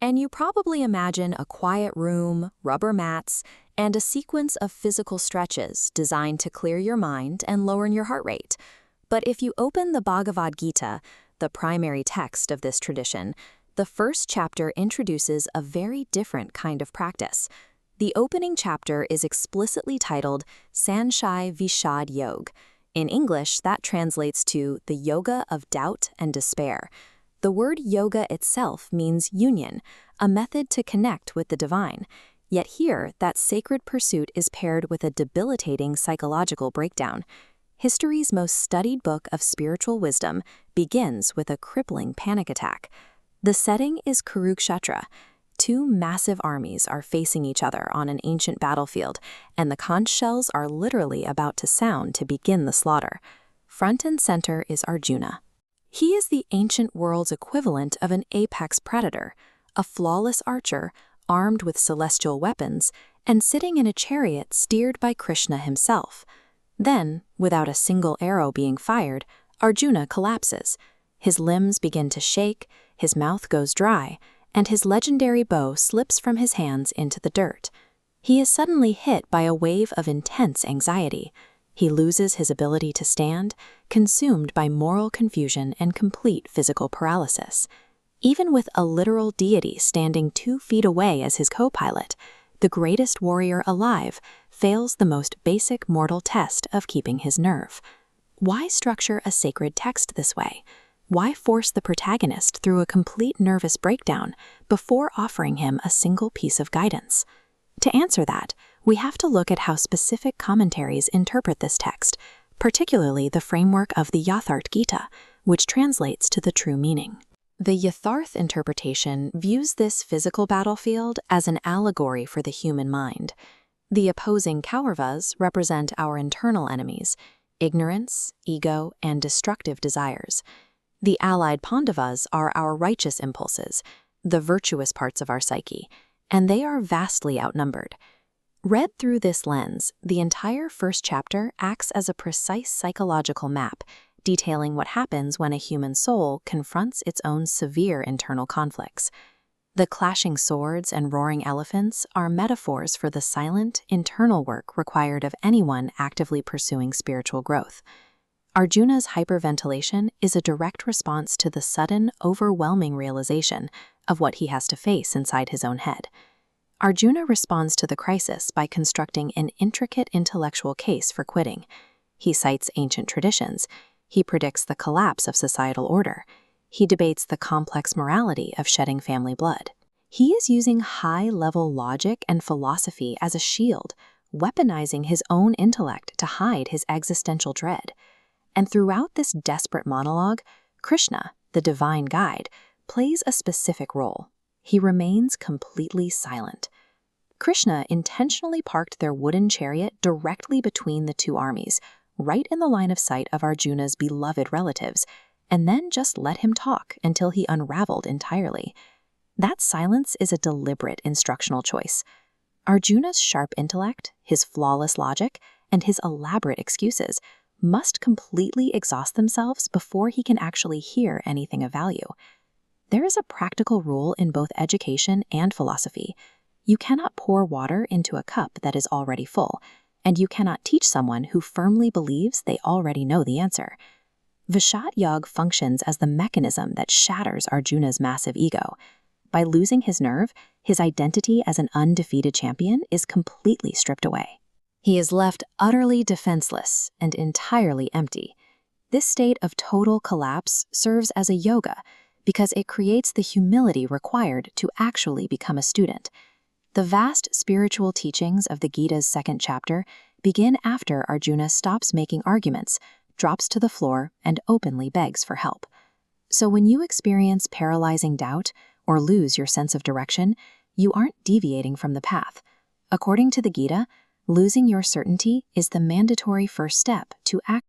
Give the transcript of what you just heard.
And you probably imagine a quiet room, rubber mats, and a sequence of physical stretches designed to clear your mind and lower your heart rate. But if you open the Bhagavad Gita, the primary text of this tradition, the first chapter introduces a very different kind of practice. The opening chapter is explicitly titled Sanshaya Vishad Yoga. In English, that translates to the yoga of doubt and despair. The word yoga itself means union, a method to connect with the divine. Yet here, that sacred pursuit is paired with a debilitating psychological breakdown. History's most studied book of spiritual wisdom begins with a crippling panic attack. The setting is Kurukshetra. Two massive armies are facing each other on an ancient battlefield, and the conch shells are literally about to sound to begin the slaughter. Front and center is Arjuna. He is the ancient world's equivalent of an apex predator, a flawless archer, armed with celestial weapons, and sitting in a chariot steered by Krishna himself. Then, without a single arrow being fired, Arjuna collapses. His limbs begin to shake, his mouth goes dry, and his legendary bow slips from his hands into the dirt. He is suddenly hit by a wave of intense anxiety. He loses his ability to stand, consumed by moral confusion and complete physical paralysis. Even with a literal deity standing 2 feet away as his co-pilot, the greatest warrior alive fails the most basic mortal test of keeping his nerve. Why structure a sacred text this way? Why force the protagonist through a complete nervous breakdown before offering him a single piece of guidance? To answer that, we have to look at how specific commentaries interpret this text, particularly the framework of the Yatharth Geeta, which translates to the true meaning. The Yatharth interpretation views this physical battlefield as an allegory for the human mind. The opposing Kauravas represent our internal enemies, ignorance, ego, and destructive desires. The allied Pandavas are our righteous impulses, the virtuous parts of our psyche, and they are vastly outnumbered. Read through this lens, the entire first chapter acts as a precise psychological map, detailing what happens when a human soul confronts its own severe internal conflicts. The clashing swords and roaring elephants are metaphors for the silent, internal work required of anyone actively pursuing spiritual growth. Arjuna's hyperventilation is a direct response to the sudden, overwhelming realization of what he has to face inside his own head. Arjuna responds to the crisis by constructing an intricate intellectual case for quitting. He cites ancient traditions. He predicts the collapse of societal order. He debates the complex morality of shedding family blood. He is using high-level logic and philosophy as a shield, weaponizing his own intellect to hide his existential dread. And throughout this desperate monologue, Krishna, the divine guide, plays a specific role. He remains completely silent. Krishna intentionally parked their wooden chariot directly between the two armies, right in the line of sight of Arjuna's beloved relatives, and then just let him talk until he unraveled entirely. That silence is a deliberate instructional choice. Arjuna's sharp intellect, his flawless logic, and his elaborate excuses must completely exhaust themselves before he can actually hear anything of value. There is a practical rule in both education and philosophy. You cannot pour water into a cup that is already full, and you cannot teach someone who firmly believes they already know the answer. Vishad Yoga functions as the mechanism that shatters Arjuna's massive ego. By losing his nerve, his identity as an undefeated champion is completely stripped away. He is left utterly defenseless and entirely empty. This state of total collapse serves as a yoga because it creates the humility required to actually become a student. The vast spiritual teachings of the Gita's second chapter begin after Arjuna stops making arguments, drops to the floor, and openly begs for help. So when you experience paralyzing doubt or lose your sense of direction, you aren't deviating from the path. According to the Gita, losing your certainty is the mandatory first step to act.